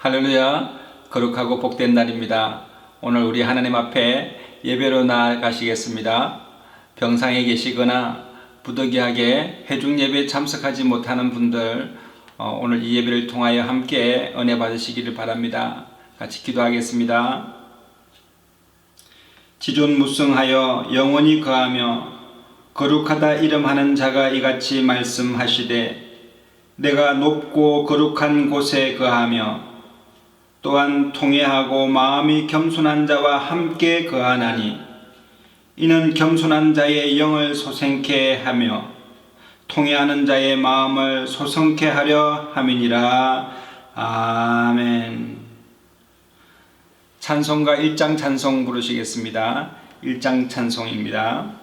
할렐루야, 거룩하고 복된 날입니다. 오늘 우리 하나님 앞에 예배로 나아가시겠습니다. 병상에 계시거나 부득이하게 회중 예배에 참석하지 못하는 분들, 오늘 이 예배를 통하여 함께 은혜 받으시기를 바랍니다. 같이 기도하겠습니다. 지존무성하여 영원히 거하며 거룩하다 이름하는 자가 이같이 말씀하시되, 내가 높고 거룩한 곳에 거하며 또한 통회하고 마음이 겸손한 자와 함께 거하나니, 이는 겸손한 자의 영을 소생케 하며 통회하는 자의 마음을 소성케 하려 함이니라. 아멘. 찬송가 1장 찬송 부르시겠습니다. 1장 찬송입니다.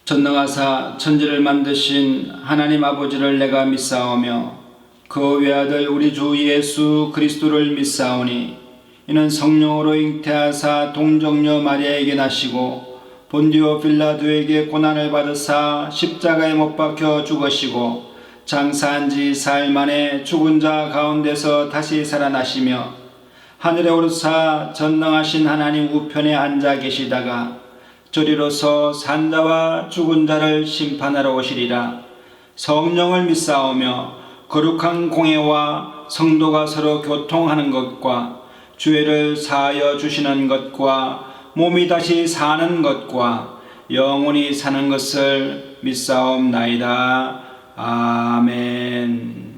전능하사 천지를 만드신 하나님 아버지를 내가 믿사오며 그 외아들 우리 주 예수 그리스도를 믿사오니, 이는 성령으로 잉태하사 동정녀 마리아에게 나시고 본디오 빌라도에게 고난을 받으사 십자가에 못 박혀 죽으시고 장사한 지 사흘 만에 죽은 자 가운데서 다시 살아나시며 하늘에 오르사 전능하신 하나님 우편에 앉아 계시다가 저리로서 산자와 죽은 자를 심판하러 오시리라. 성령을 믿사오며 거룩한 공회와 성도가 서로 교통하는 것과 죄를 사하여 주시는 것과 몸이 다시 사는 것과 영원히 사는 것을 믿사옵나이다. 아멘.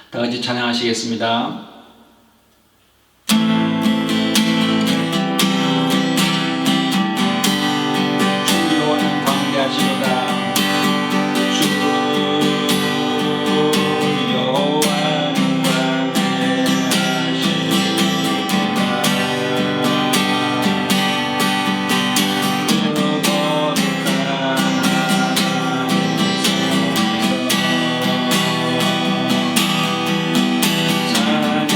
다 같이 찬양하시겠습니다. 찬양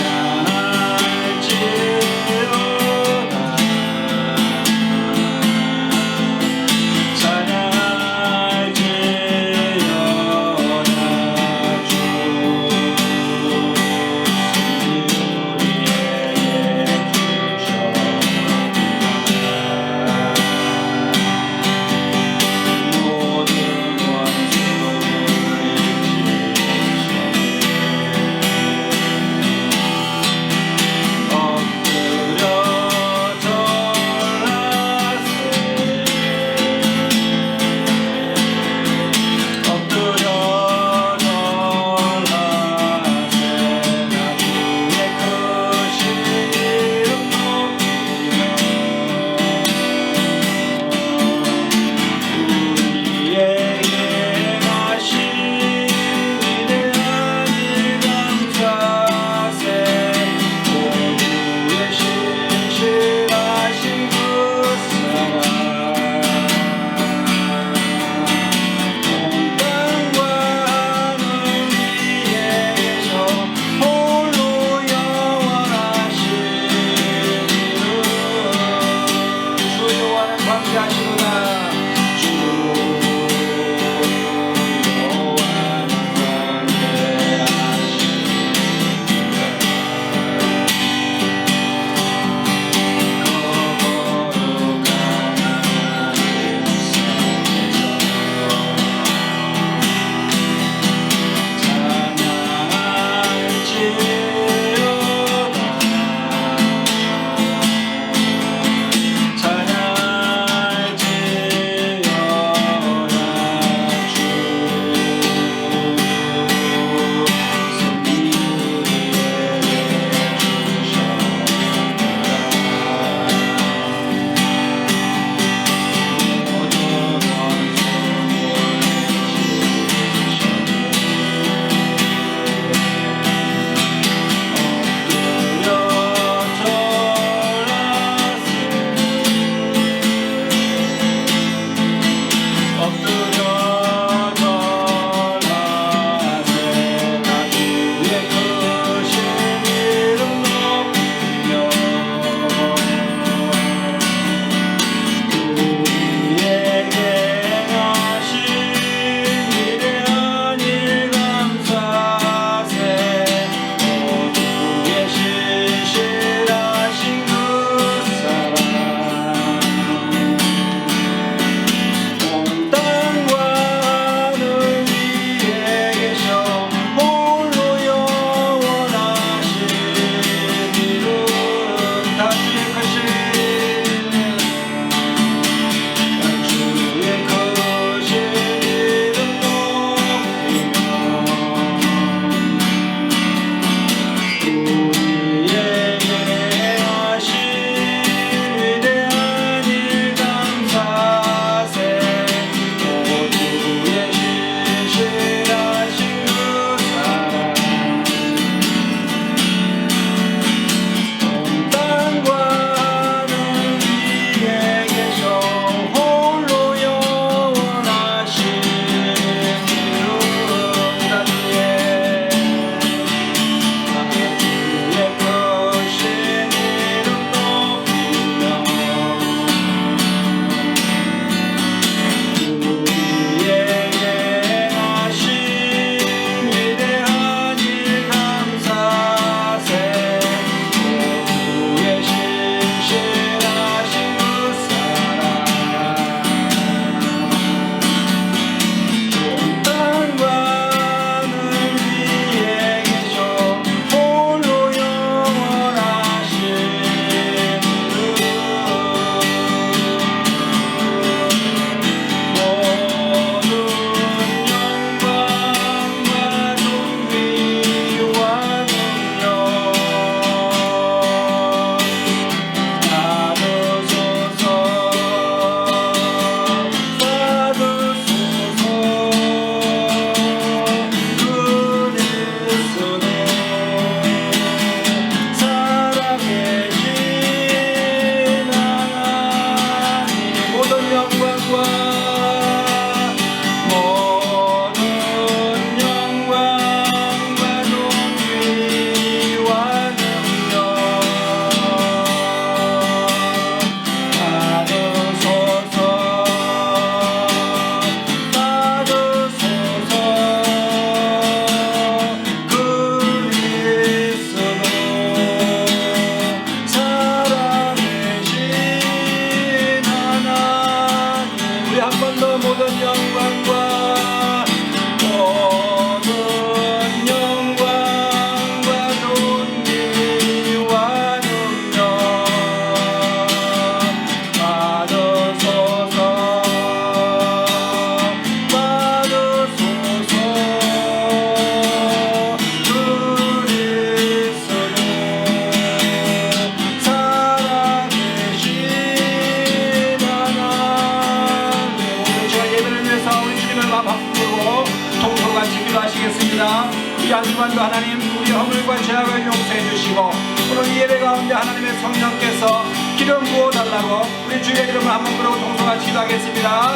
한 주간도 하나님 우리 허물과 죄악을 용서해 주시고 오늘 이 예배 가운데 하나님의 성령께서 기름 부어달라고 우리 주의 이름을 한번 부르고 동성같이 기도하겠습니다.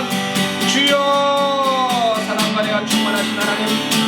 주여 사랑과 내가 충만하신 하나님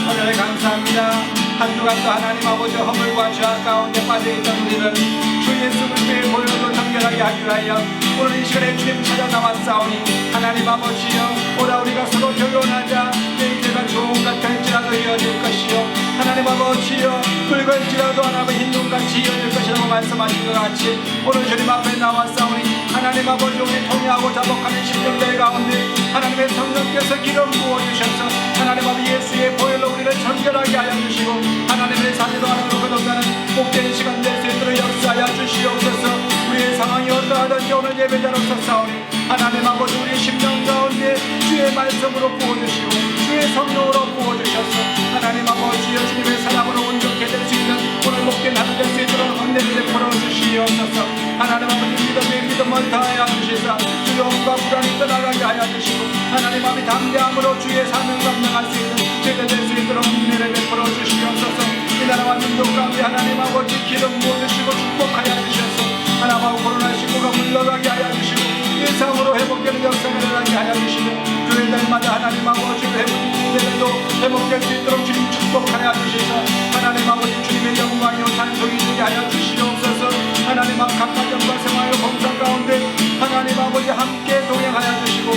오늘 감사합니다. 한 주간도 하나님 아버지 허물과 죄악 가운데 빠져있던 우리를 주 예수 그리스도의 보혈로 정결하게 하기 위하여 오늘 이 시간에 주님 찾아 나왔사오니 하나님 아버지여 오라 우리가 서로 결론하자 내 죄가 좋은 같아 할지라도 이어질 것이요 하나님 아버지여 붉을지라도 하나님의 흰 눈같이 이어질 것이라고 말씀하신 것 같이 오늘 주님 앞에 나왔사오니 하나님 아버지 우리 통회하고 자복하는 심령들 가운데 하나님의 성령께서 기름 부어주셔서 하나님 아버지 예수의 보혈로 우리를 정결하게 하여 주시고 하나님의 사지도 하나님을 거듭나는 복된 시간 될 수 있도록 역사하여 주시옵소서. 우리의 상황이 어떠하든지 오늘 예배자로서 싸우니 하나님 아버지 우리의 심령 가운데 주의 말씀으로 부어주시고 주의 성령으로 부어주셔서 하나님 아버지 주님의 사랑으로 온전케 될 수 있는 오늘 복된 하루 될 수 있도록 은혜를 베풀어 주시옵소서. 하나님 아버지 믿음을 다하여 주시사 두려움과 불안이 떠나가게 하여 주시고 하나님 아버지 담대함으로 주의 삶을 감당할 수 있는 제가 될 수 있도록 은혜를 베풀어 주시옵소서. 이 나라와 민족 가운데 하나님 아버지 기름 부어주시고 축복하여 주셔서 하나님 아버지 코로나19가 물러가게 하여 주시고 일상으로 회복되는 역사를 일어나게 하여 주시고 교회들마다 하나님 아버지 회복되도 회복될 수 있도록 주님 축복하여 주시서 하나님 아버지 주님의 영광이요 찬송이 되게 하여 주시옵소서. 하나님 아버지 각 가정과 생활과 봉사 가운데 하나님 아버지 함께 동행하여 주시고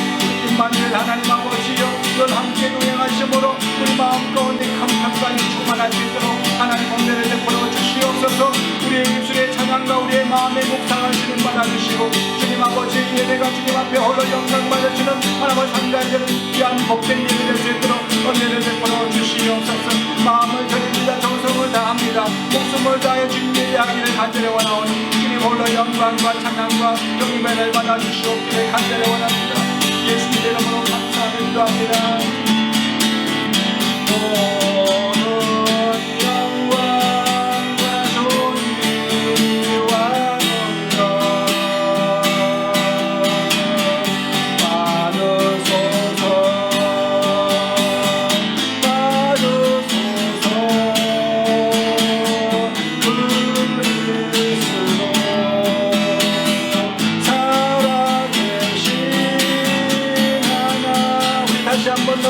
임마누엘 하나님 아버지여 늘 함께 동행하심으로 우리 마음 가운데 감탄과 충만할 수 있도록 하나님 은혜를 베풀어 주시옵소서. 우리의 입술의 찬양과 우리의 마음의 묵상을 주님 받아주시고 주님 아버지 예배가 주님 앞에 홀로 영광 받아주는 하나님의 상달되는 귀한 복된 예배 될 수 있도록 은혜를 베풀어 주시옵소서. 마음을 드립니다. 정성을 다합니다. 목숨을 다해 주님 예배하기를 간절히 원하오니 주님 홀로 영광과 찬양과 경배를 받아주시옵기를 간절히 원합니다. 예수님 이름으로 감사하며 기도합니다.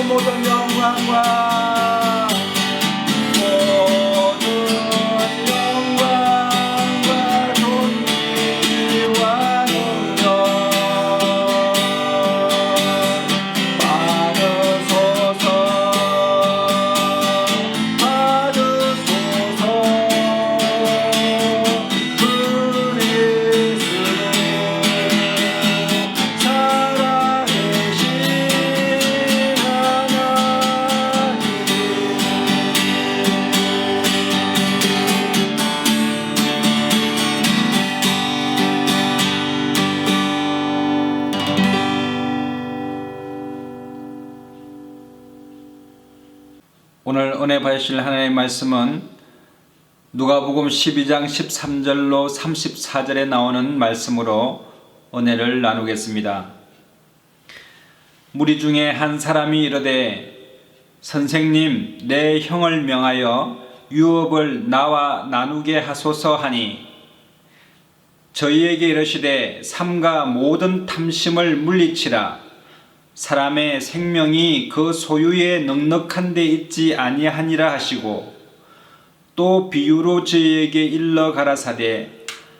모든 영광과 존귀와 능력 받으소서 오늘 은혜 받으실 하나님의 말씀은 누가복음 12장 13절로 34절에 나오는 말씀으로 은혜를 나누겠습니다. 무리 중에 한 사람이 이르되 선생님 내 형을 명하여 유업을 나와 나누게 하소서 하니 저희에게 이르시되 삼가 모든 탐심을 물리치라. 사람의 생명이 그 소유에 넉넉한 데 있지 아니하니라 하시고 또 비유로 저희에게 일러 가라사대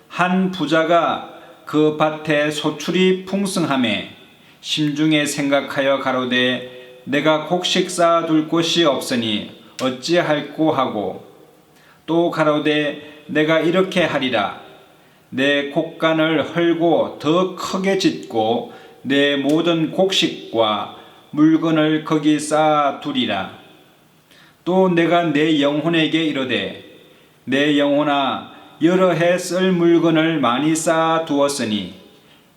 한 부자가 그 밭에 소출이 풍성하매 심중에 생각하여 가로되 내가 곡식 쌓아둘 곳이 없으니 어찌할꼬 하고 또 가로되 내가 이렇게 하리라. 내 곡간을 헐고 더 크게 짓고 내 모든 곡식과 물건을 거기 쌓아두리라. 또 내가 내 영혼에게 이르되 내 영혼아 여러 해 쓸 물건을 많이 쌓아두었으니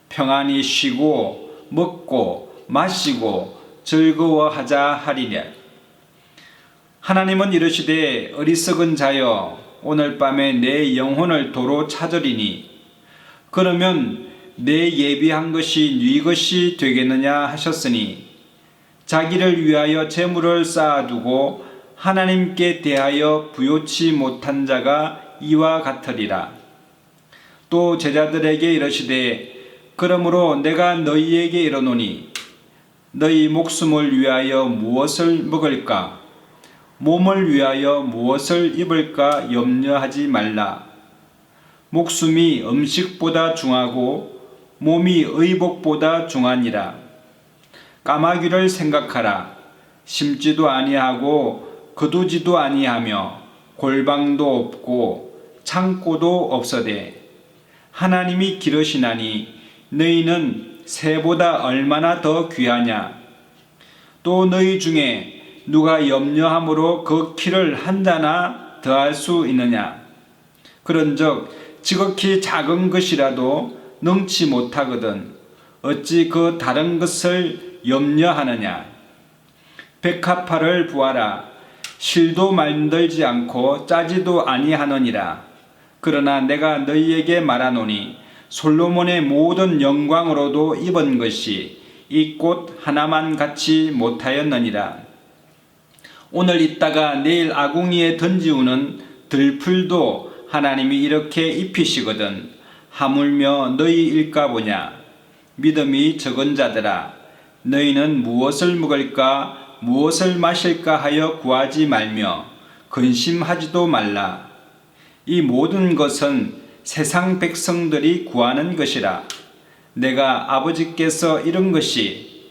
평안히 쉬고 먹고 마시고 즐거워하자 하리라. 하나님은 이르시되 어리석은 자여 오늘 밤에 내 영혼을 도로 찾으리니 그러면 내 예비한 것이 네 것이 되겠느냐 하셨으니 자기를 위하여 재물을 쌓아두고 하나님께 대하여 부요치 못한 자가 이와 같으리라. 또 제자들에게 이르시되 그러므로 내가 너희에게 이르노니 너희 목숨을 위하여 무엇을 먹을까 몸을 위하여 무엇을 입을까 염려하지 말라. 목숨이 음식보다 중하고 몸이 의복보다 중하니라. 까마귀를 생각하라. 심지도 아니하고 거두지도 아니하며 골방도 없고 창고도 없어되 하나님이 기르시나니 너희는 새보다 얼마나 더 귀하냐. 또 너희 중에 누가 염려함으로 그 키를 한 자나 더할 수 있느냐. 그런즉 지극히 작은 것이라도 능치 못하거든 어찌 그 다른 것을 염려하느냐. 백합화를 부하라. 실도 만들지 않고 짜지도 아니하느니라. 그러나 내가 너희에게 말하노니 솔로몬의 모든 영광으로도 입은 것이 이 꽃 하나만 같이 못하였느니라. 오늘 있다가 내일 아궁이에 던지우는 들풀도 하나님이 이렇게 입히시거든 하물며 너희일까 보냐. 믿음이 적은 자들아, 너희는 무엇을 먹을까 무엇을 마실까 하여 구하지 말며 근심하지도 말라. 이 모든 것은 세상 백성들이 구하는 것이라. 내가 아버지께서 이런 것이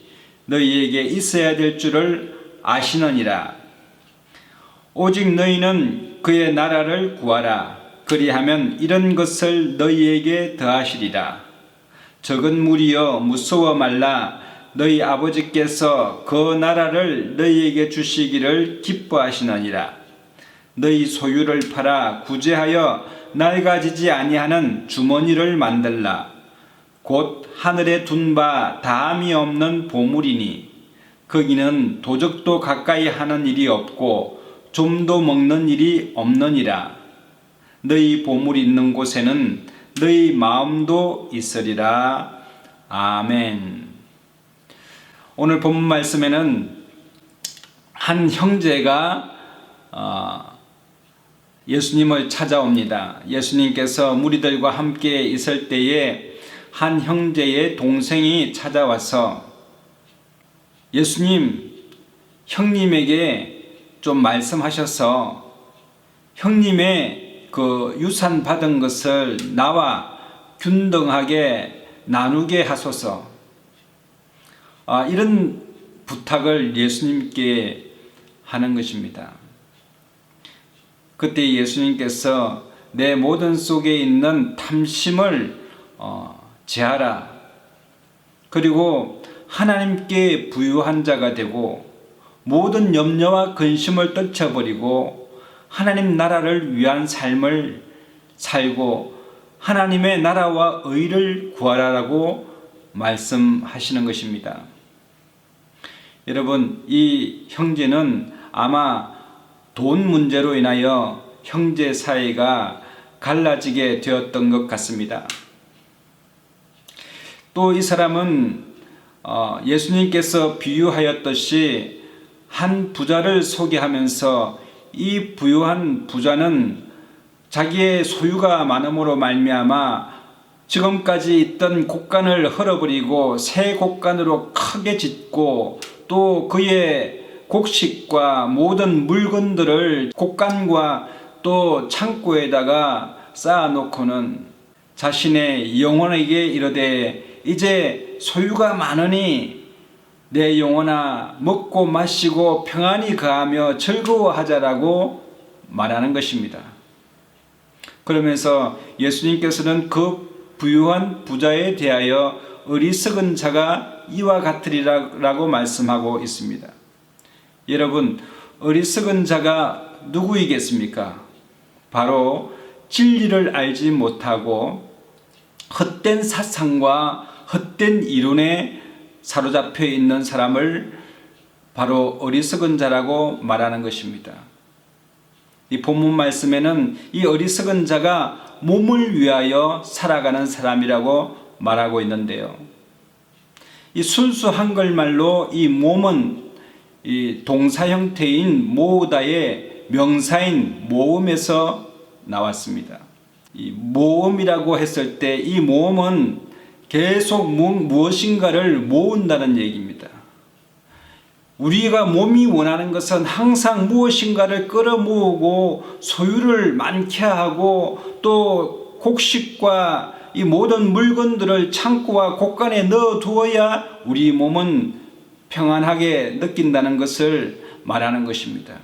너희에게 있어야 될 줄을 아시느니라. 오직 너희는 그의 나라를 구하라. 그리하면 이런 것을 너희에게 더하시리라. 적은 무리여 무서워 말라. 너희 아버지께서 그 나라를 너희에게 주시기를 기뻐하시느니라. 너희 소유를 팔아 구제하여 낡아지지 아니하는 주머니를 만들라. 곧 하늘에 둔 바 다함이 없는 보물이니 거기는 도적도 가까이 하는 일이 없고 좀도 먹는 일이 없느니라. 너희 보물이 있는 곳에는 너희 마음도 있으리라. 아멘. 오늘 본문 말씀에는 한 형제가 예수님을 찾아옵니다. 예수님께서 무리들과 함께 있을 때에 한 형제의 동생이 찾아와서 예수님, 형님에게 좀 말씀하셔서 형님의 그 유산 받은 것을 나와 균등하게 나누게 하소서. 이런 부탁을 예수님께 하는 것입니다. 그때 예수님께서 내 모든 속에 있는 탐심을 제하라. 그리고 하나님께 부유한 자가 되고 모든 염려와 근심을 떨쳐버리고 하나님 나라를 위한 삶을 살고 하나님의 나라와 의를 구하라라고 말씀하시는 것입니다. 여러분, 이 형제는 아마 돈 문제로 인하여 형제 사이가 갈라지게 되었던 것 같습니다. 또 이 사람은 예수님께서 비유하였듯이 한 부자를 소개하면서 이 부유한 부자는 자기의 소유가 많음으로 말미암아 지금까지 있던 곡간을 헐어버리고 새 곡간으로 크게 짓고 또 그의 곡식과 모든 물건들을 곡간과 또 창고에다가 쌓아놓고는 자신의 영혼에게 이르되 이제 소유가 많으니 내 영혼아 먹고 마시고 평안히 거하며 즐거워하자라고 말하는 것입니다. 그러면서 예수님께서는 그 부유한 부자에 대하여 어리석은 자가 이와 같으리라고 말씀하고 있습니다. 여러분, 어리석은 자가 누구이겠습니까? 바로 진리를 알지 못하고 헛된 사상과 헛된 이론에 사로잡혀 있는 사람을 바로 어리석은 자라고 말하는 것입니다. 이 본문 말씀에는 이 어리석은 자가 몸을 위하여 살아가는 사람이라고 말하고 있는데요. 이 순수 한글말로 이 몸은 이 동사 형태인 모으다의 명사인 모음에서 나왔습니다. 이 모음이라고 했을 때 이 모음은 계속 무엇인가를 모은다는 얘기입니다. 우리가 몸이 원하는 것은 항상 무엇인가를 끌어모으고 소유를 많게 하고 또 곡식과 이 모든 물건들을 창고와 곳간에 넣어 두어야 우리 몸은 평안하게 느낀다는 것을 말하는 것입니다.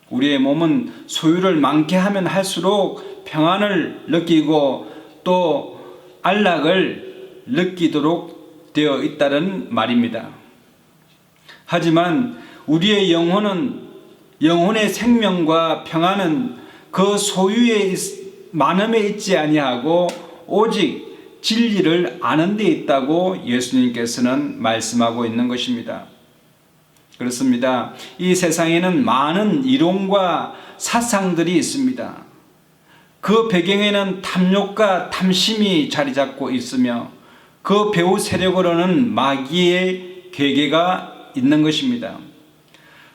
우리의 몸은 소유를 많게 하면 할수록 평안을 느끼고 또 안락을 느끼도록 되어 있다는 말입니다. 하지만 우리의 영혼의 생명과 평안은 그 소유의 많음에 있지 아니하고 오직 진리를 아는 데 있다고 예수님께서는 말씀하고 있는 것입니다. 그렇습니다. 이 세상에는 많은 이론과 사상들이 있습니다. 그 배경에는 탐욕과 탐심이 자리 잡고 있으며 그 배후 세력으로는 마귀의 괴계가 있는 것입니다.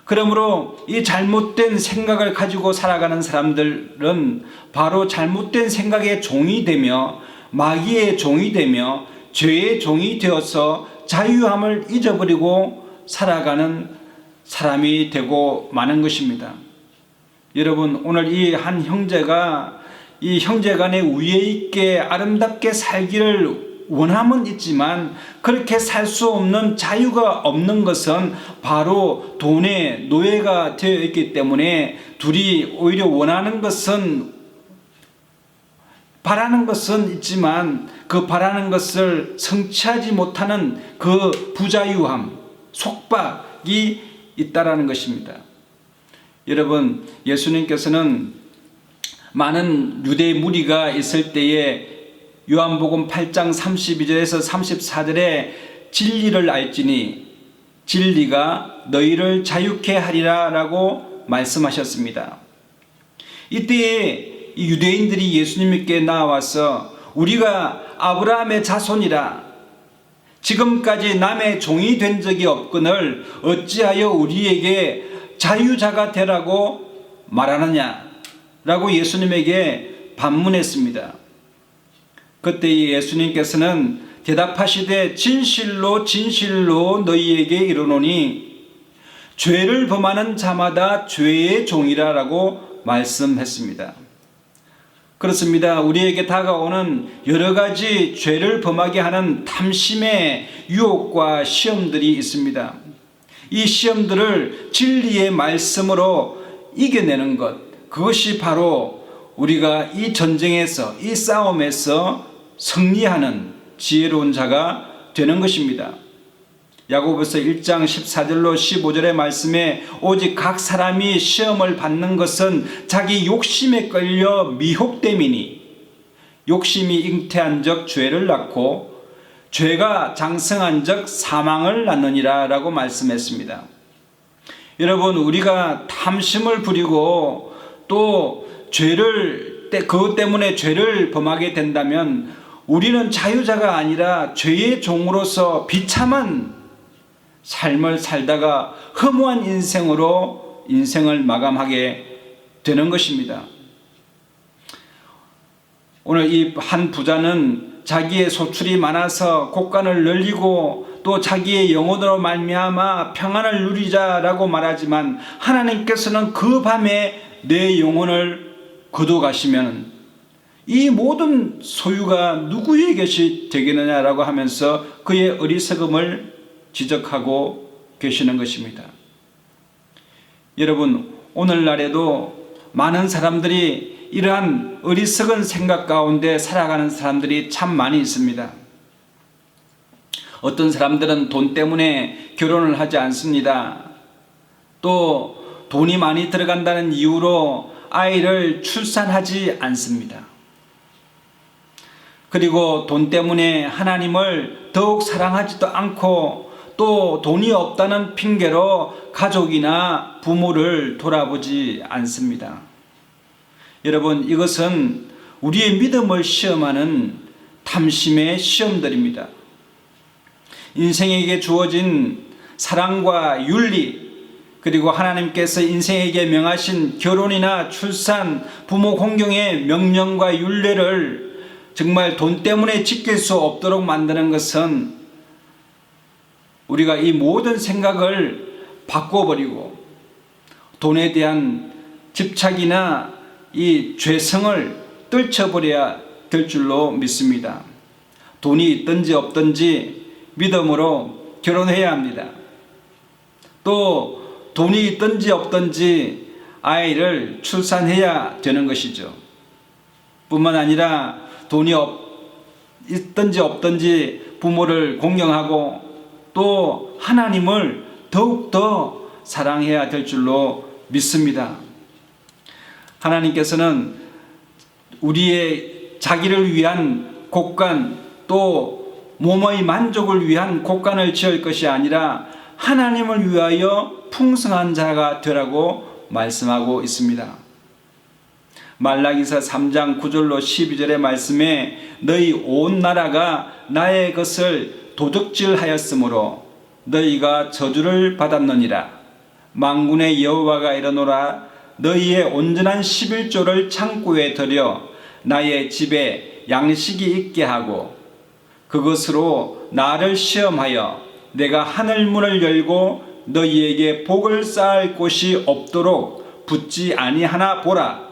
그러므로 이 잘못된 생각을 가지고 살아가는 사람들은 바로 잘못된 생각의 종이 되며 마귀의 종이 되며 죄의 종이 되어서 자유함을 잊어버리고 살아가는 사람이 되고 마는 것입니다. 여러분, 오늘 이 한 형제가 이 형제간에 우애 있게 아름답게 살기를 원함은 있지만 그렇게 살 수 없는 자유가 없는 것은 바로 돈의 노예가 되어 있기 때문에 둘이 오히려 원하는 것은 바라는 것은 있지만 그 바라는 것을 성취하지 못하는 그 부자유함, 속박이 있다라는 것입니다. 여러분, 예수님께서는 많은 유대 무리가 있을 때에 요한복음 8장 32절에서 34절에 진리를 알지니 진리가 너희를 자유케 하리라 라고 말씀하셨습니다. 이때에 유대인들이 예수님께 나와서 우리가 아브라함의 자손이라 지금까지 남의 종이 된 적이 없거늘 어찌하여 우리에게 자유자가 되라고 말하느냐 라고 예수님에게 반문했습니다. 그때 예수님께서는 대답하시되 진실로 진실로 너희에게 이르노니 죄를 범하는 자마다 죄의 종이라 라고 말씀했습니다. 그렇습니다. 우리에게 다가오는 여러 가지 죄를 범하게 하는 탐심의 유혹과 시험들이 있습니다. 이 시험들을 진리의 말씀으로 이겨내는 것, 그것이 바로 우리가 이 전쟁에서, 이 싸움에서 승리하는 지혜로운 자가 되는 것입니다. 야고보서 1장 14절로 15절의 말씀에 오직 각 사람이 시험을 받는 것은 자기 욕심에 끌려 미혹됨이니 욕심이 잉태한 적 죄를 낳고 죄가 장성한 적 사망을 낳느니라 라고 말씀했습니다. 여러분, 우리가 탐심을 부리고 또 그것 때문에 죄를 범하게 된다면 우리는 자유자가 아니라 죄의 종으로서 비참한 삶을 살다가 허무한 인생으로 인생을 마감하게 되는 것입니다. 오늘 이 한 부자는 자기의 소출이 많아서 곳간을 늘리고 또 자기의 영혼으로 말미암아 평안을 누리자라고 말하지만 하나님께서는 그 밤에 내 영혼을 거둬가시면 이 모든 소유가 누구의 것이 되겠느냐라고 하면서 그의 어리석음을 지적하고 계시는 것입니다. 여러분, 오늘날에도 많은 사람들이 이러한 어리석은 생각 가운데 살아가는 사람들이 참 많이 있습니다. 어떤 사람들은 돈 때문에 결혼을 하지 않습니다. 또 돈이 많이 들어간다는 이유로 아이를 출산하지 않습니다. 그리고 돈 때문에 하나님을 더욱 사랑하지도 않고 또 돈이 없다는 핑계로 가족이나 부모를 돌아보지 않습니다. 여러분, 이것은 우리의 믿음을 시험하는 탐심의 시험들입니다. 인생에게 주어진 사랑과 윤리, 그리고 하나님께서 인생에게 명하신 결혼이나 출산, 부모 공경의 명령과 율례를 정말 돈 때문에 지킬 수 없도록 만드는 것은 우리가 이 모든 생각을 바꿔버리고 돈에 대한 집착이나 이 죄성을 떨쳐버려야 될 줄로 믿습니다. 돈이 있든지 없든지 믿음으로 결혼해야 합니다. 또 돈이 있든지 없든지 아이를 출산해야 되는 것이죠. 뿐만 아니라 돈이 있든지 없든지 부모를 공경하고 또 하나님을 더욱더 사랑해야 될 줄로 믿습니다. 하나님께서는 우리의 자기를 위한 곳간 또 몸의 만족을 위한 곳간을 지을 것이 아니라 하나님을 위하여 풍성한 자가 되라고 말씀하고 있습니다. 말라기서 3장 9절로 12절의 말씀에 너희 온 나라가 나의 것을 도둑질하였으므로 너희가 저주를 받았느니라. 만군의 여호와가 이르노라. 너희의 온전한 11조를 창고에 들여 나의 집에 양식이 있게 하고 그것으로 나를 시험하여 내가 하늘 문을 열고 너희에게 복을 쌓을 곳이 없도록 붙지 아니하나 보라.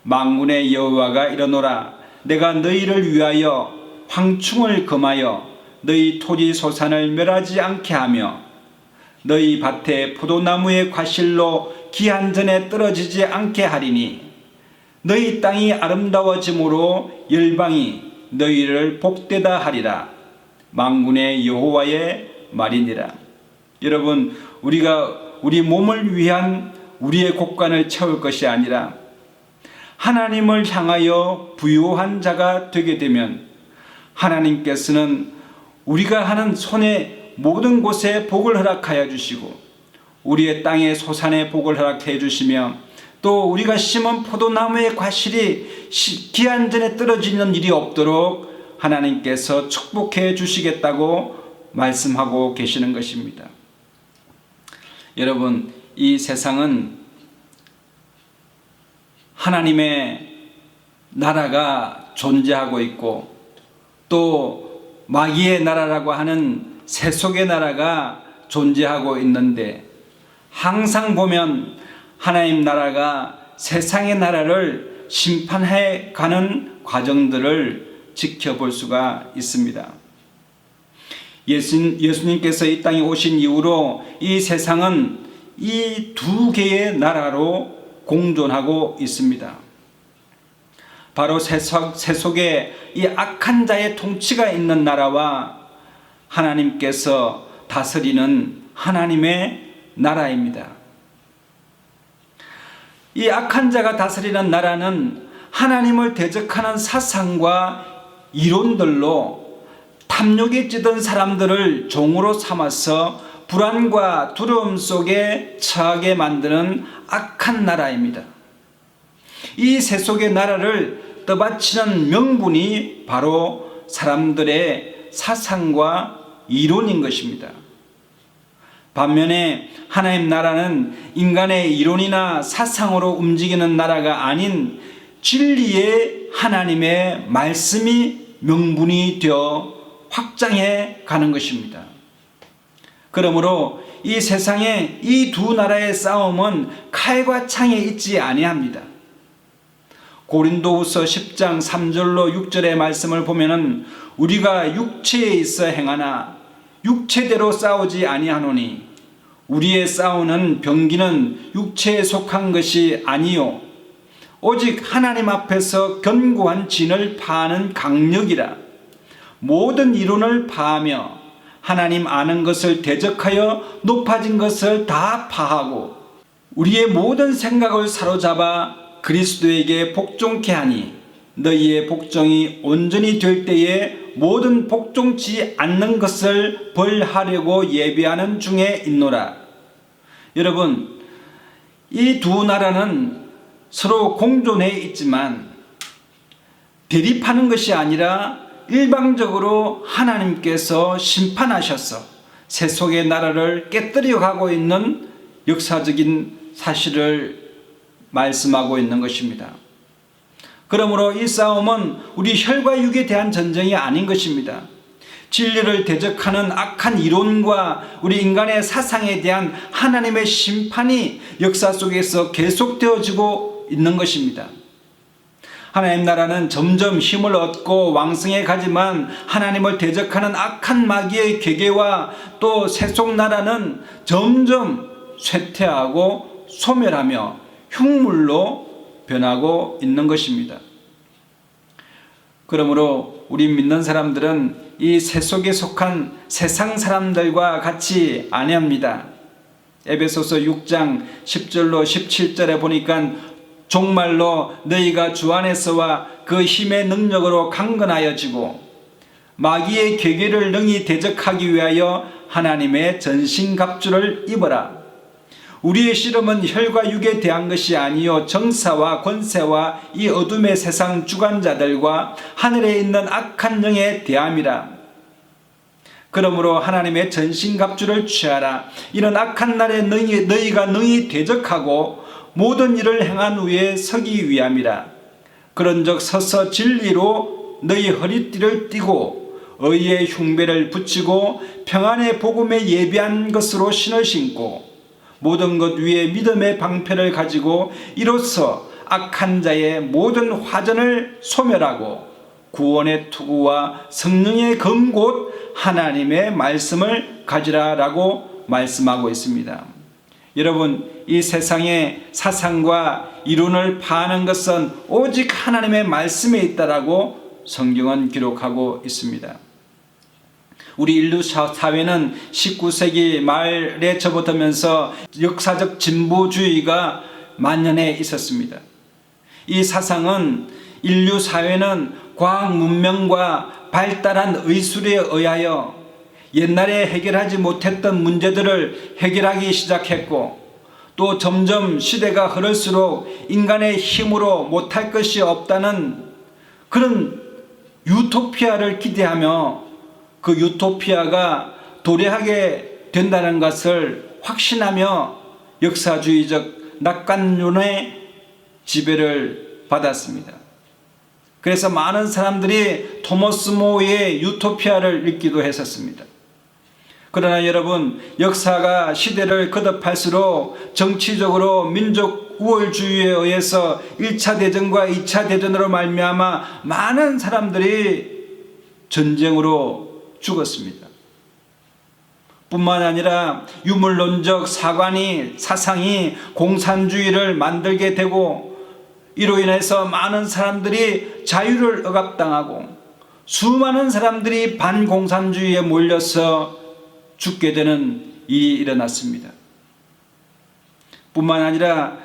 만군의 여호와가 이르노라. 내가 너희를 위하여 황충을 금하여 너희 토지 소산을 멸하지 않게 하며 너희 밭에 포도나무의 과실로 기한 전에 떨어지지 않게 하리니 너희 땅이 아름다워짐으로 열방이 너희를 복되다 하리라. 만군의 여호와의 말이니라. 여러분, 우리가 우리 몸을 위한 우리의 곳간을 채울 것이 아니라 하나님을 향하여 부유한 자가 되게 되면 하나님께서는 우리가 하는 손의 모든 곳에 복을 허락하여 주시고 우리의 땅의 소산에 복을 허락해 주시며 또 우리가 심은 포도나무의 과실이 기한 전에 떨어지는 일이 없도록 하나님께서 축복해 주시겠다고 말씀하고 계시는 것입니다. 여러분, 이 세상은 하나님의 나라가 존재하고 있고 또 마귀의 나라라고 하는 세속의 나라가 존재하고 있는데 항상 보면 하나님 나라가 세상의 나라를 심판해 가는 과정들을 지켜볼 수가 있습니다. 예수님께서 이 땅에 오신 이후로 이 세상은 이 두 개의 나라로 공존하고 있습니다. 바로 세속의 이 악한 자의 통치가 있는 나라와 하나님께서 다스리는 하나님의 나라입니다. 이 악한 자가 다스리는 나라는 하나님을 대적하는 사상과 이론들로 탐욕에 찌든 사람들을 종으로 삼아서 불안과 두려움 속에 처하게 만드는 악한 나라입니다. 이 세속의 나라를 떠받치는 명분이 바로 사람들의 사상과 이론인 것입니다. 반면에 하나님 나라는 인간의 이론이나 사상으로 움직이는 나라가 아닌 진리의 하나님의 말씀이 명분이 되어 확장해 가는 것입니다. 그러므로 이 세상에 이 두 나라의 싸움은 칼과 창에 있지 아니합니다. 고린도후서 10장 3절로 6절의 말씀을 보면은 우리가 육체에 있어 행하나 육체대로 싸우지 아니하노니 우리의 싸우는 병기는 육체에 속한 것이 아니요 오직 하나님 앞에서 견고한 진을 파하는 강력이라. 모든 이론을 파하며 하나님 아는 것을 대적하여 높아진 것을 다 파하고 우리의 모든 생각을 사로잡아 그리스도에게 복종케 하니 너희의 복종이 온전히 될 때에 모든 복종치 않는 것을 벌하려고 예비하는 중에 있노라. 여러분, 이 두 나라는 서로 공존해 있지만 대립하는 것이 아니라 일방적으로 하나님께서 심판하셔서 세속의 나라를 깨뜨려 가고 있는 역사적인 사실을 말씀하고 있는 것입니다. 그러므로 이 싸움은 우리 혈과 육에 대한 전쟁이 아닌 것입니다. 진리를 대적하는 악한 이론과 우리 인간의 사상에 대한 하나님의 심판이 역사 속에서 계속되어지고 있는 것입니다. 하나님 나라는 점점 힘을 얻고 왕성해 가지만 하나님을 대적하는 악한 마귀의 괴계와 또 세속 나라는 점점 쇠퇴하고 소멸하며 흉물로 변하고 있는 것입니다. 그러므로 우리 믿는 사람들은 이 세속에 속한 세상 사람들과 같이 아니합니다. 에베소서 6장 10절로 17절에 보니까 종말로 너희가 주 안에서와 그 힘의 능력으로 강건하여지고 마귀의 괴계를 능히 대적하기 위하여 하나님의 전신갑주를 입어라. 우리의 씨름은 혈과 육에 대한 것이 아니요 정사와 권세와 이 어둠의 세상 주관자들과 하늘에 있는 악한 영에 대함이라. 그러므로 하나님의 전신갑주를 취하라. 이런 악한 날에 너희가 능히 대적하고 모든 일을 행한 후에 서기 위함이라. 그런즉 서서 진리로 너희 허리띠를 띠고 의의 흉배를 붙이고 평안의 복음에 예비한 것으로 신을 신고 모든 것 위에 믿음의 방패를 가지고 이로써 악한 자의 모든 화전을 소멸하고 구원의 투구와 성령의 검곧 하나님의 말씀을 가지라라고 말씀하고 있습니다. 여러분, 이 세상의 사상과 이론을 파하는 것은 오직 하나님의 말씀에 있다라고 성경은 기록하고 있습니다. 우리 인류 사회는 19세기 말에 접어들면서 역사적 진보주의가 만연해 있었습니다. 이 사상은 인류 사회는 과학 문명과 발달한 의술에 의하여 옛날에 해결하지 못했던 문제들을 해결하기 시작했고 또 점점 시대가 흐를수록 인간의 힘으로 못할 것이 없다는 그런 유토피아를 기대하며 그 유토피아가 도래하게 된다는 것을 확신하며 역사주의적 낙관론의 지배를 받았습니다. 그래서 많은 사람들이 토머스 모의 유토피아를 읽기도 했었습니다. 그러나 여러분, 역사가 시대를 거듭할수록 정치적으로 민족 우월주의에 의해서 1차 대전과 2차 대전으로 말미암아 많은 사람들이 전쟁으로 죽었습니다. 뿐만 아니라 유물론적 사상이 공산주의를 만들게 되고 이로 인해서 많은 사람들이 자유를 억압당하고 수많은 사람들이 반공산주의에 몰려서 죽게 되는 일이 일어났습니다. 뿐만 아니라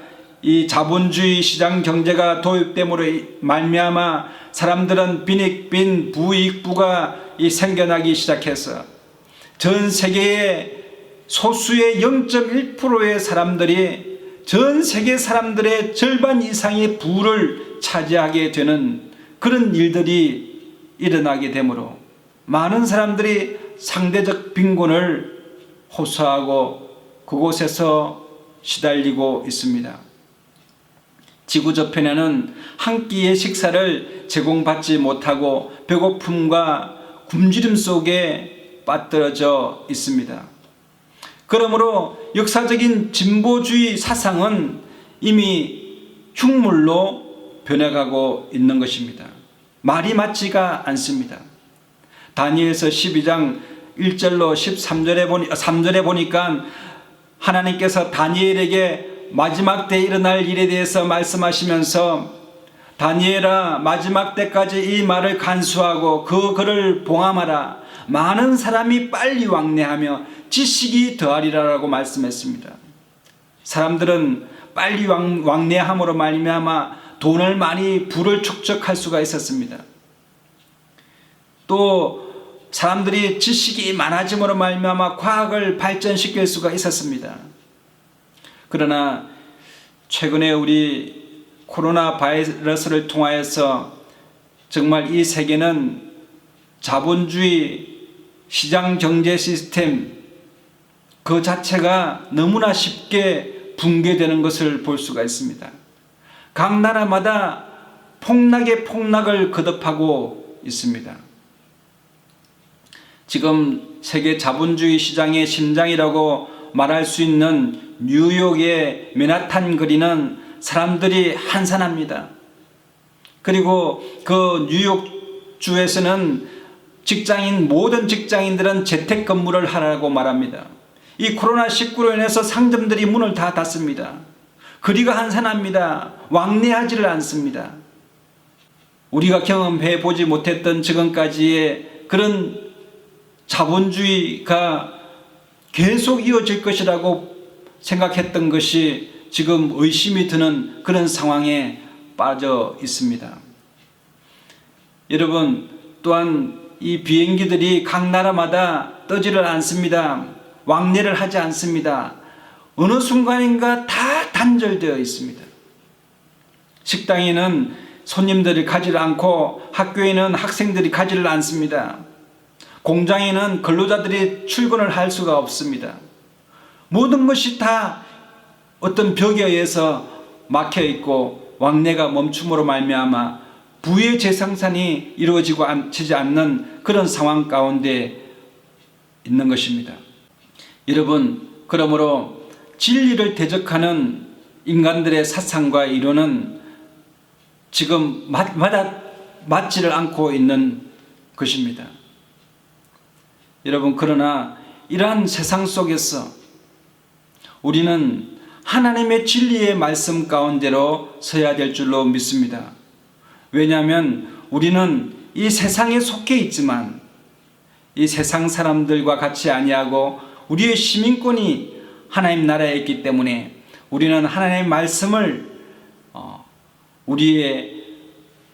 이 자본주의 시장 경제가 도입됨으로 말미암아 사람들은 빈익빈 부익부가 생겨나기 시작해서 전 세계의 소수의 0.1%의 사람들이 전 세계 사람들의 절반 이상의 부를 차지하게 되는 그런 일들이 일어나게 되므로 많은 사람들이 상대적 빈곤을 호소하고 그곳에서 시달리고 있습니다. 지구 저편에는 한 끼의 식사를 제공받지 못하고 배고픔과 굶주림 속에 빠뜨려져 있습니다. 그러므로 역사적인 진보주의 사상은 이미 흉물로 변해가고 있는 것입니다. 말이 맞지가 않습니다. 다니엘서 12장 1절로 3절에 보니까 하나님께서 다니엘에게 마지막 때 일어날 일에 대해서 말씀하시면서 다니엘아, 마지막 때까지 이 말을 간수하고 그 글을 봉함하라. 많은 사람이 빨리 왕래하며 지식이 더하리라라고 말씀했습니다. 사람들은 빨리 왕래함으로 말미암아 돈을 많이 부를 축적할 수가 있었습니다. 또 사람들이 지식이 많아짐으로 말미암아 과학을 발전시킬 수가 있었습니다. 그러나 최근에 우리 코로나 바이러스를 통하여서 정말 이 세계는 자본주의 시장 경제 시스템 그 자체가 너무나 쉽게 붕괴되는 것을 볼 수가 있습니다. 각 나라마다 폭락의 폭락을 거듭하고 있습니다. 지금 세계 자본주의 시장의 심장이라고 말할 수 있는 뉴욕의 맨하탄 거리는 사람들이 한산합니다. 그리고 그 뉴욕주에서는 모든 직장인들은 재택 근무를 하라고 말합니다. 이 코로나19로 인해서 상점들이 문을 다 닫습니다. 거리가 한산합니다. 왕래하지를 않습니다. 우리가 경험해 보지 못했던 지금까지의 그런 자본주의가 계속 이어질 것이라고 생각했던 것이 지금 의심이 드는 그런 상황에 빠져 있습니다. 여러분, 또한 이 비행기들이 각 나라마다 뜨지를 않습니다. 왕래를 하지 않습니다. 어느 순간인가 다 단절되어 있습니다. 식당에는 손님들이 가지를 않고 학교에는 학생들이 가지를 않습니다. 공장에는 근로자들이 출근을 할 수가 없습니다. 모든 것이 다 어떤 벽에 의해서 막혀 있고 왕래가 멈춤으로 말미암아 부의 재생산이 이루어지지 않는 그런 상황 가운데 있는 것입니다. 여러분, 그러므로 진리를 대적하는 인간들의 사상과 이론은 지금 맞지를 않고 있는 것입니다. 여러분, 그러나 이러한 세상 속에서 우리는 하나님의 진리의 말씀 가운데로 서야 될 줄로 믿습니다. 왜냐하면 우리는 이 세상에 속해 있지만 이 세상 사람들과 같이 아니하고 우리의 시민권이 하나님 나라에 있기 때문에 우리는 하나님의 말씀을 우리의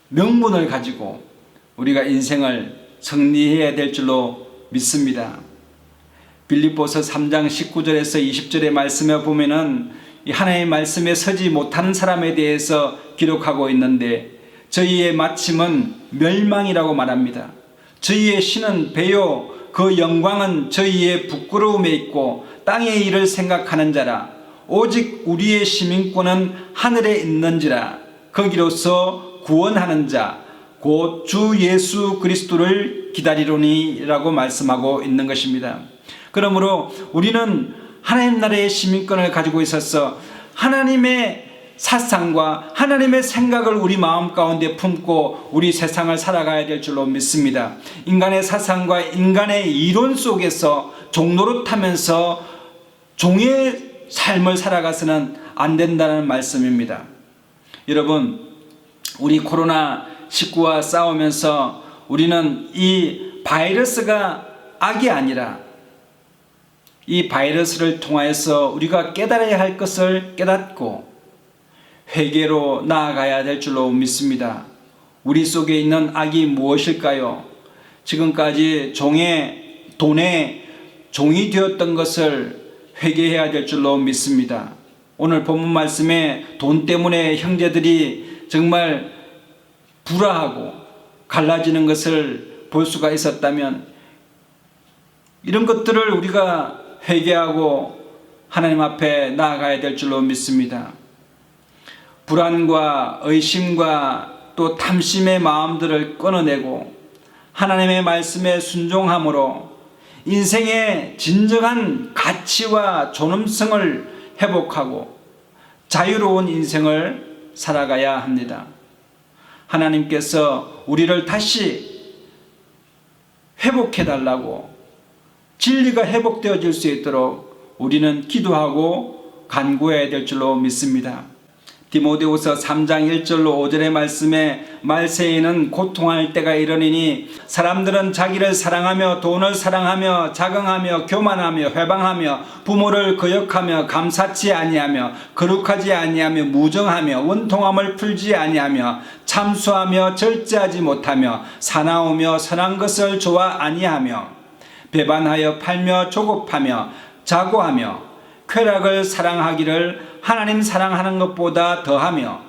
명분을 가지고 우리가 인생을 정리해야 될 줄로 믿습니다. 빌립보서 3장 19절에서 20절의 말씀에 보면은 이 하나님의 말씀에 서지 못하는 사람에 대해서 기록하고 있는데 저희의 마침은 멸망이라고 말합니다. 저희의 신은 배요 그 영광은 저희의 부끄러움에 있고 땅의 일을 생각하는 자라 오직 우리의 시민권은 하늘에 있는지라 거기로서 구원하는 자 곧 주 예수 그리스도를 기다리로니 라고 말씀하고 있는 것입니다. 그러므로 우리는 하나님 나라의 시민권을 가지고 있어서 하나님의 사상과 하나님의 생각을 우리 마음 가운데 품고 우리 세상을 살아가야 될 줄로 믿습니다. 인간의 사상과 인간의 이론 속에서 종노릇하면서 종의 삶을 살아가서는 안 된다는 말씀입니다. 여러분, 우리 코로나19와 싸우면서 우리는 이 바이러스가 악이 아니라 이 바이러스를 통하여서 우리가 깨달아야 할 것을 깨닫고 회개로 나아가야 될 줄로 믿습니다. 우리 속에 있는 악이 무엇일까요? 지금까지 돈의 종이 되었던 것을 회개해야 될 줄로 믿습니다. 오늘 본문 말씀에 돈 때문에 형제들이 정말 불화하고 갈라지는 것을 볼 수가 있었다면 이런 것들을 우리가 회개하고 하나님 앞에 나아가야 될 줄로 믿습니다. 불안과 의심과 또 탐심의 마음들을 끊어내고 하나님의 말씀에 순종함으로 인생의 진정한 가치와 존엄성을 회복하고 자유로운 인생을 살아가야 합니다. 하나님께서 우리를 다시 회복해달라고 진리가 회복되어질 수 있도록 우리는 기도하고 간구해야 될 줄로 믿습니다. 디모데후서 3장 1절로 5절의 말씀에 말세에는 고통할 때가 이르니니 사람들은 자기를 사랑하며 돈을 사랑하며 자긍하며 교만하며 회방하며 부모를 거역하며 감사치 아니하며 거룩하지 아니하며 무정하며 원통함을 풀지 아니하며 참수하며 절제하지 못하며 사나우며 선한 것을 좋아 아니하며 배반하여 팔며 조급하며 자고하며 쾌락을 사랑하기를 하나님 사랑하는 것보다 더하며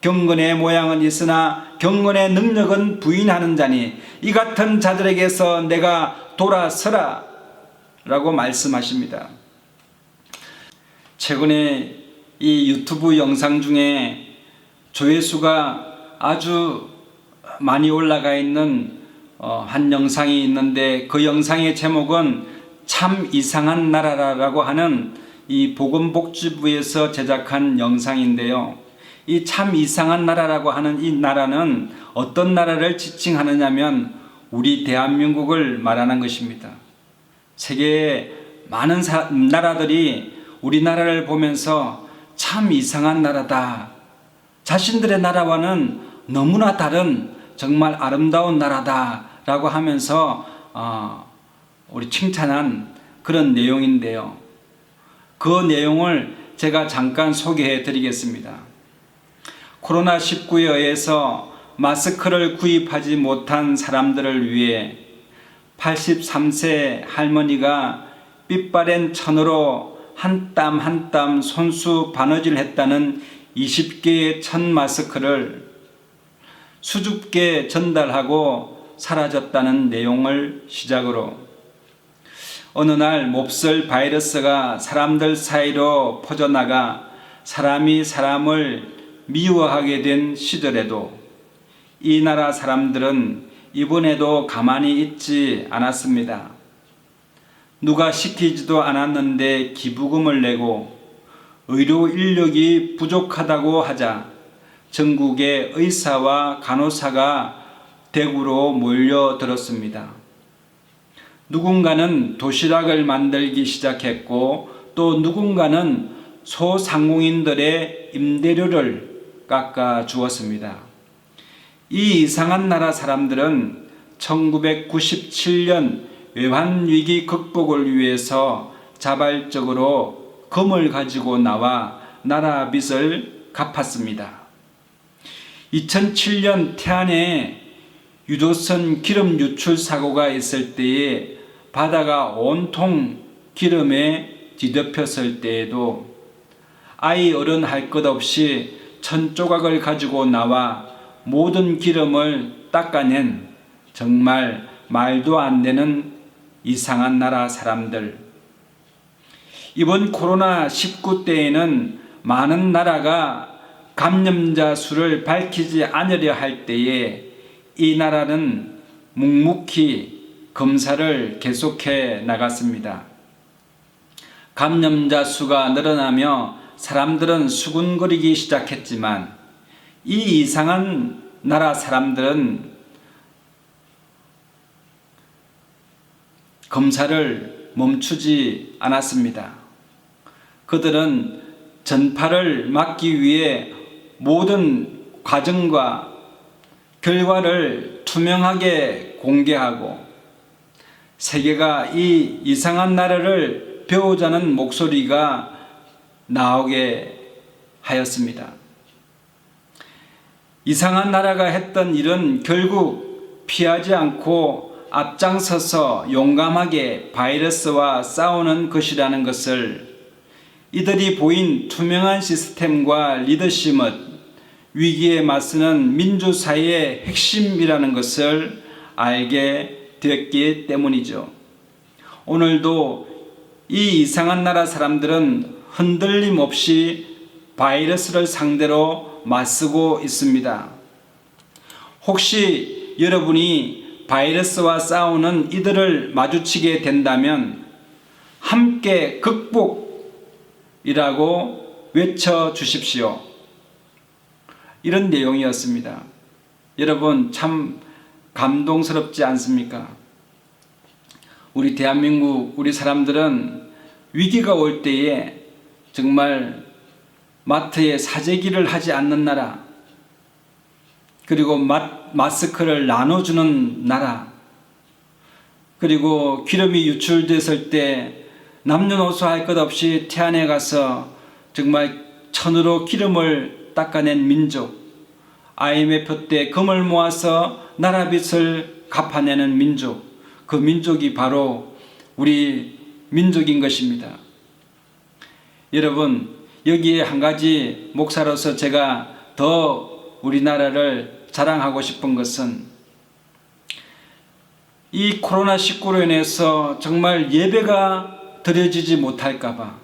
경건의 모양은 있으나 경건의 능력은 부인하는 자니 이 같은 자들에게서 내가 돌아서라 라고 말씀하십니다. 최근에 이 유튜브 영상 중에 조회수가 아주 많이 올라가 있는 한 영상이 있는데, 그 영상의 제목은 참 이상한 나라라고 하는 이 보건복지부에서 제작한 영상인데요. 이 참 이상한 나라라고 하는 이 나라는 어떤 나라를 지칭하느냐면 우리 대한민국을 말하는 것입니다. 세계의 많은 나라들이 우리나라를 보면서 참 이상한 나라다, 자신들의 나라와는 너무나 다른 정말 아름다운 나라다 라고 하면서 우리 칭찬한 그런 내용인데요. 그 내용을 제가 잠깐 소개해 드리겠습니다. 코로나19에 의해서 마스크를 구입하지 못한 사람들을 위해 83세 할머니가 빛바랜 천으로 한 땀 한 땀 손수 바느질 했다는 20개의 천 마스크를 수줍게 전달하고 사라졌다는 내용을 시작으로, 어느 날 몹쓸 바이러스가 사람들 사이로 퍼져나가 사람이 사람을 미워하게 된 시절에도 이 나라 사람들은 이번에도 가만히 있지 않았습니다. 누가 시키지도 않았는데 기부금을 내고 의료 인력이 부족하다고 하자 전국의 의사와 간호사가 대구로 몰려들었습니다. 누군가는 도시락을 만들기 시작했고, 또 누군가는 소상공인들의 임대료를 깎아 주었습니다. 이 이상한 나라 사람들은 1997년 외환위기 극복을 위해서 자발적으로 금을 가지고 나와 나라 빚을 갚았습니다. 2007년 태안에 유조선 기름 유출 사고가 있을 때에 바다가 온통 기름에 뒤덮였을 때에도 아이 어른 할 것 없이 천조각을 가지고 나와 모든 기름을 닦아낸 정말 말도 안 되는 이상한 나라 사람들. 이번 코로나19 때에는 많은 나라가 감염자 수를 밝히지 않으려 할 때에 이 나라는 묵묵히 검사를 계속해 나갔습니다. 감염자 수가 늘어나며 사람들은 수군거리기 시작했지만 이 이상한 나라 사람들은 검사를 멈추지 않았습니다. 그들은 전파를 막기 위해 모든 과정과 결과를 투명하게 공개하고 세계가 이 이상한 나라를 배우자는 목소리가 나오게 하였습니다. 이상한 나라가 했던 일은 결국 피하지 않고 앞장서서 용감하게 바이러스와 싸우는 것이라는 것을, 이들이 보인 투명한 시스템과 리더십은 위기에 맞서는 민주사회의 핵심이라는 것을 알게 되었기 때문이죠. 오늘도 이 이상한 나라 사람들은 흔들림 없이 바이러스를 상대로 맞서고 있습니다. 혹시 여러분이 바이러스와 싸우는 이들을 마주치게 된다면 함께 극복이라고 외쳐주십시오. 이런 내용이었습니다. 여러분, 참 감동스럽지 않습니까? 우리 대한민국, 우리 사람들은 위기가 올 때에 정말 마트에 사재기를 하지 않는 나라, 그리고 마스크를 나눠주는 나라, 그리고 기름이 유출됐을 때 남녀노소 할 것 없이 태안에 가서 정말 천으로 기름을 닦아낸 민족, IMF 때 금을 모아서 나라 빚을 갚아내는 민족, 그 민족이 바로 우리 민족인 것입니다. 여러분, 여기에 한 가지 목사로서 제가 더 우리나라를 자랑하고 싶은 것은, 이 코로나19로 인해서 정말 예배가 드려지지 못할까봐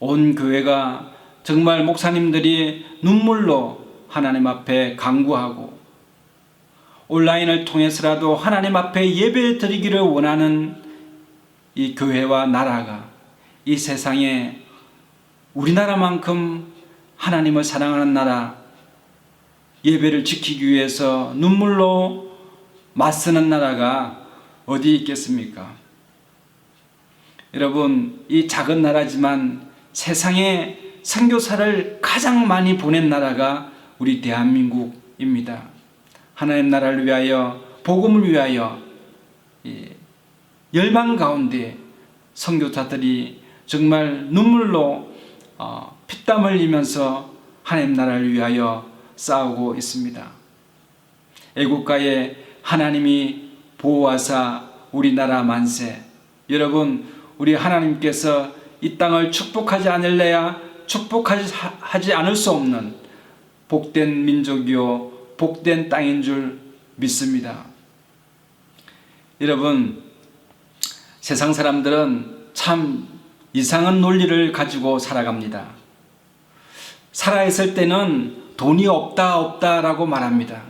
온 교회가 정말 목사님들이 눈물로 하나님 앞에 간구하고 온라인을 통해서라도 하나님 앞에 예배 드리기를 원하는 이 교회와 나라가 이 세상에 우리나라만큼 하나님을 사랑하는 나라, 예배를 지키기 위해서 눈물로 맞서는 나라가 어디 있겠습니까? 여러분, 이 작은 나라지만 세상에 선교사를 가장 많이 보낸 나라가 우리 대한민국입니다. 하나님 나라를 위하여, 복음을 위하여 열방 가운데 선교사들이 정말 눈물로 피땀 흘리면서 하나님 나라를 위하여 싸우고 있습니다. 애국가에 하나님이 보호하사 우리나라 만세. 여러분, 우리 하나님께서 이 땅을 축복하지 않을래야 축복하지 않을 수 없는 복된 민족이요 복된 땅인 줄 믿습니다. 여러분, 세상 사람들은 참 이상한 논리를 가지고 살아갑니다. 살아있을 때는 돈이 없다라고 말합니다.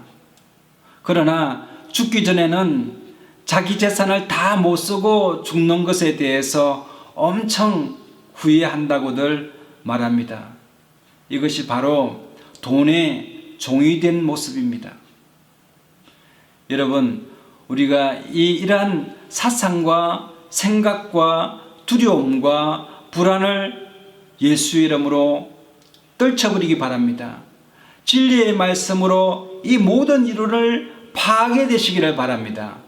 그러나 죽기 전에는 자기 재산을 다 못 쓰고 죽는 것에 대해서 엄청 후회한다고들 말합니다. 이것이 바로 돈의 종이 된 모습입니다. 여러분, 우리가 이러한 사상과 생각과 두려움과 불안을 예수의 이름으로 떨쳐버리기 바랍니다. 진리의 말씀으로 이 모든 이론을 파괴되시기를 바랍니다.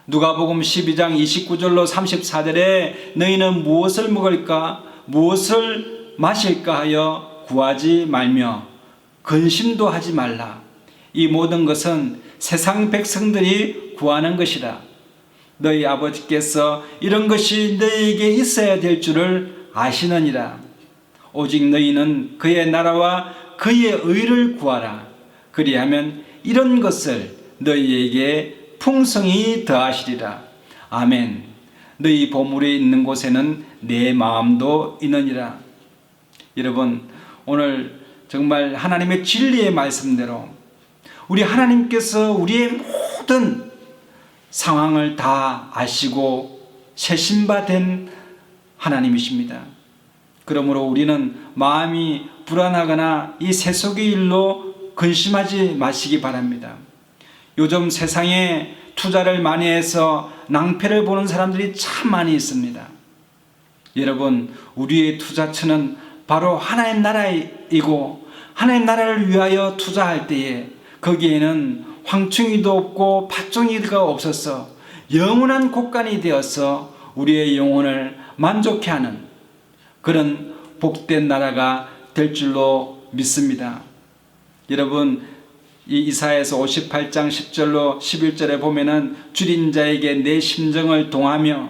누가복음 12장 29절로 34절에 너희는 무엇을 먹을까 무엇을 마실까 하여 구하지 말며 근심도 하지 말라. 이 모든 것은 세상 백성들이 구하는 것이라. 너희 아버지께서 이런 것이 너희에게 있어야 될 줄을 아시느니라. 오직 너희는 그의 나라와 그의 의를 구하라. 그리하면 이런 것을 너희에게 풍성히 더하시리라. 아멘. 너희 보물이 있는 곳에는 내 마음도 있느니라. 여러분, 오늘 정말 하나님의 진리의 말씀대로 우리 하나님께서 우리의 모든 상황을 다 아시고 세심바 된 하나님이십니다. 그러므로 우리는 마음이 불안하거나 이 세속의 일로 근심하지 마시기 바랍니다. 요즘 세상에 투자를 많이 해서 낭패를 보는 사람들이 참 많이 있습니다. 여러분, 우리의 투자처는 바로 하나님 나라이고 하나님 나라를 위하여 투자할 때에 거기에는 황충이도 없고 팥종이가 없어서 영원한 곳간이 되어서 우리의 영혼을 만족해 하는 그런 복된 나라가 될 줄로 믿습니다. 여러분, 이 이사야서 58장 10절로 11절에 보면은 줄인 자에게 내 심정을 동하며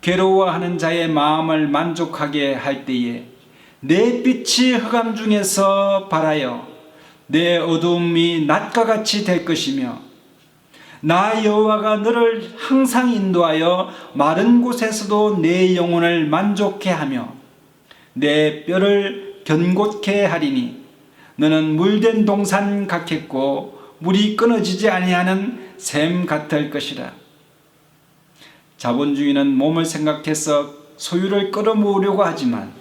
괴로워하는 자의 마음을 만족하게 할 때에 내 빛이 흑암 중에서 발하여 내 어두움이 낮과 같이 될 것이며 나 여호와가 너를 항상 인도하여 마른 곳에서도 내 영혼을 만족해 하며 내 뼈를 견고케 하리니 너는 물된 동산 같겠고 물이 끊어지지 아니하는 샘 같을 것이라. 자본주의는 몸을 생각해서 소유를 끌어모으려고 하지만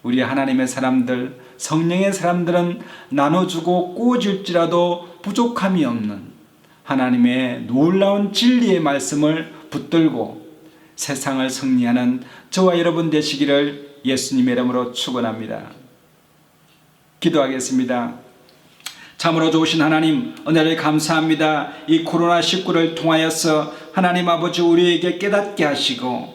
우리 하나님의 사람들, 성령의 사람들은 나눠주고 꾸어질지라도 부족함이 없는 하나님의 놀라운 진리의 말씀을 붙들고 세상을 승리하는 저와 여러분 되시기를 예수님의 이름으로 축원합니다. 기도하겠습니다. 참으로 좋으신 하나님, 은혜를 감사합니다. 이 코로나19를 통하여서 하나님 아버지 우리에게 깨닫게 하시고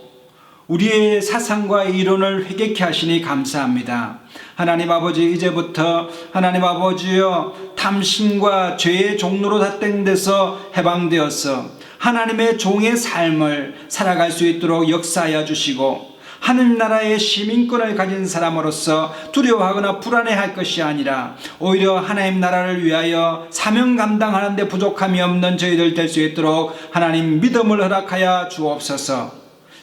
우리의 사상과 이론을 회개케 하시니 감사합니다. 하나님 아버지, 이제부터 하나님 아버지여 탐심과 죄의 종로로 닷땡돼서 해방되어서 하나님의 종의 삶을 살아갈 수 있도록 역사하여 주시고 하늘나라의 시민권을 가진 사람으로서 두려워하거나 불안해할 것이 아니라 오히려 하나님 나라를 위하여 사명 감당하는 데 부족함이 없는 저희들 될 수 있도록 하나님 믿음을 허락하여 주옵소서.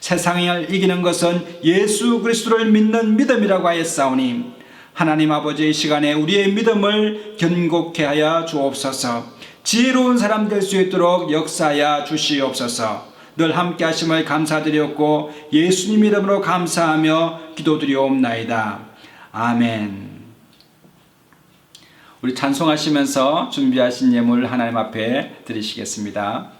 세상을 이기는 것은 예수 그리스도를 믿는 믿음이라고 하였사오니 하나님 아버지의 시간에 우리의 믿음을 견고케 하여 주옵소서. 지혜로운 사람 될 수 있도록 역사하여 주시옵소서. 늘 함께 하심을 감사드렸고 예수님 이름으로 감사하며 기도드리옵나이다. 아멘. 우리 찬송하시면서 준비하신 예물 하나님 앞에 드리시겠습니다.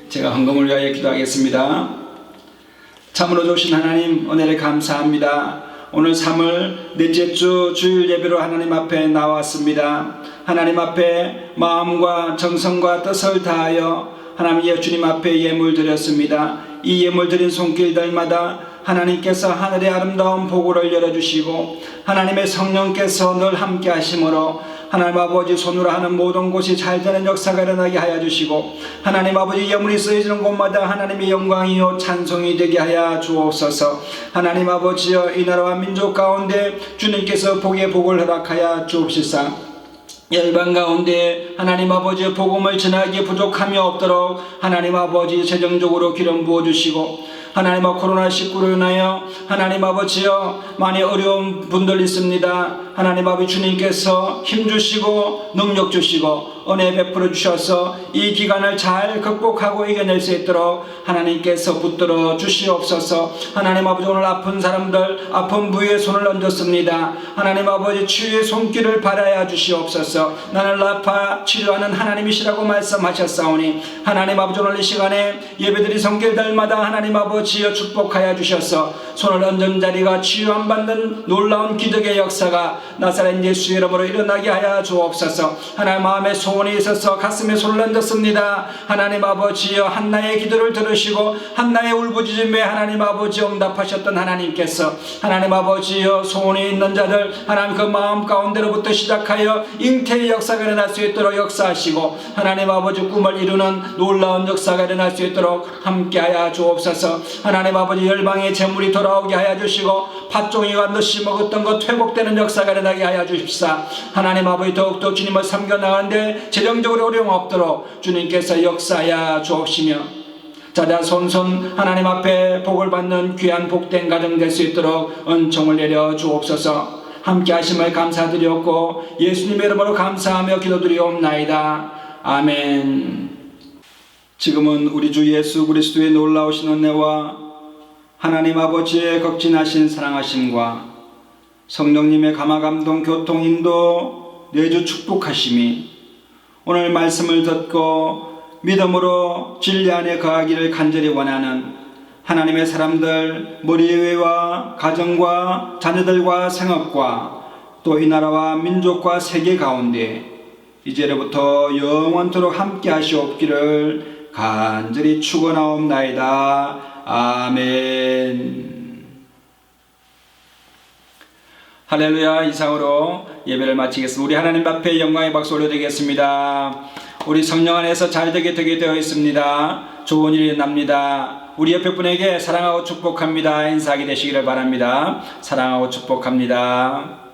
제가 헌금을 위하여 기도하겠습니다. 참으로 좋으신 하나님, 은혜를 감사합니다. 오늘 3월 넷째 주 주일 예배로 하나님 앞에 나왔습니다. 하나님 앞에 마음과 정성과 뜻을 다하여 하나님 주님 앞에 예물 드렸습니다. 이 예물 드린 손길들마다 하나님께서 하늘의 아름다운 보고를 열어주시고 하나님의 성령께서 늘 함께 하심으로 하나님 아버지 손으로 하는 모든 곳이 잘되는 역사가 일어나게 하여 주시고 하나님 아버지 예물이 쓰여지는 곳마다 하나님의 영광이요 찬송이 되게 하여 주옵소서. 하나님 아버지여 이 나라와 민족 가운데 주님께서 복의 복을 허락하여 주옵시사. 열방 가운데 하나님 아버지의 복음을 전하기에 부족함이 없도록 하나님 아버지 재정적으로 기름 부어주시고 하나님 코로나19로 인하여 하나님 아버지여 많이 어려운 분들 있습니다. 하나님 아버지 주님께서 힘주시고 능력 주시고 은혜 베풀어 주셔서 이 기간을 잘 극복하고 이겨낼 수 있도록 하나님께서 붙들어 주시옵소서. 하나님 아버지 오늘 아픈 사람들 아픈 부위에 손을 얹었습니다. 하나님 아버지 치유의 손길을 바라야 주시옵소서. 나를 아파 치료하는 하나님이시라고 말씀하셨사오니 하나님 아버지 오늘 이 시간에 예배드린 손길들마다 하나님 아버지여 축복하여 주셔서 손을 얹은 자리가 치유함 받는 놀라운 기적의 역사가 나사렛 예수 이름으로 일어나게 하여 주옵소서. 하나님 마음의 소원 소원이 있어서 가슴에 손을 얹었습니다. 하나님 아버지여, 한나의 기도를 들으시고 한나의 울부짖음에 하나님 아버지 응답하셨던 하나님께서 하나님 아버지여, 소원이 있는 자들 하나님 그 마음 가운데로부터 시작하여 잉태의 역사가 일어날 수 있도록 역사하시고 하나님 아버지 꿈을 이루는 놀라운 역사가 일어날 수 있도록 함께하여 주옵소서. 하나님 아버지, 열방의 재물이 돌아오게 하여 주시고 팥종이가 넣시 먹었던 것 회복되는 역사가 일어나게 하여 주십사. 하나님 아버지, 더욱더 주님을 섬겨나가는데 재정적으로 어려움 없도록 주님께서 역사하여 주옵시며 자자손손 하나님 앞에 복을 받는 귀한 복된 가정 될 수 있도록 은총을 내려 주옵소서. 함께 하심을 감사드리옵고 예수님의 이름으로 감사하며 기도드리옵나이다. 아멘. 지금은 우리 주 예수 그리스도의 놀라우신 은혜와 하나님 아버지의 극진하신 사랑하심과 성령님의 감화감동 교통 인도 내주 축복하심이 오늘 말씀을 듣고 믿음으로 진리 안에 거하기를 간절히 원하는 하나님의 사람들, 머리외와 가정과 자녀들과 생업과 또 이 나라와 민족과 세계 가운데 이제로부터 영원토록 함께 하시옵기를 간절히 축원하옵나이다. 아멘. 할렐루야. 이상으로 예배를 마치겠습니다. 우리 하나님 앞에 영광의 박수 올려드리겠습니다. 우리 성령 안에서 잘되게 되어 있습니다. 좋은 일이 납니다. 우리 옆에 분에게 사랑하고 축복합니다 인사하게 되시기를 바랍니다. 사랑하고 축복합니다.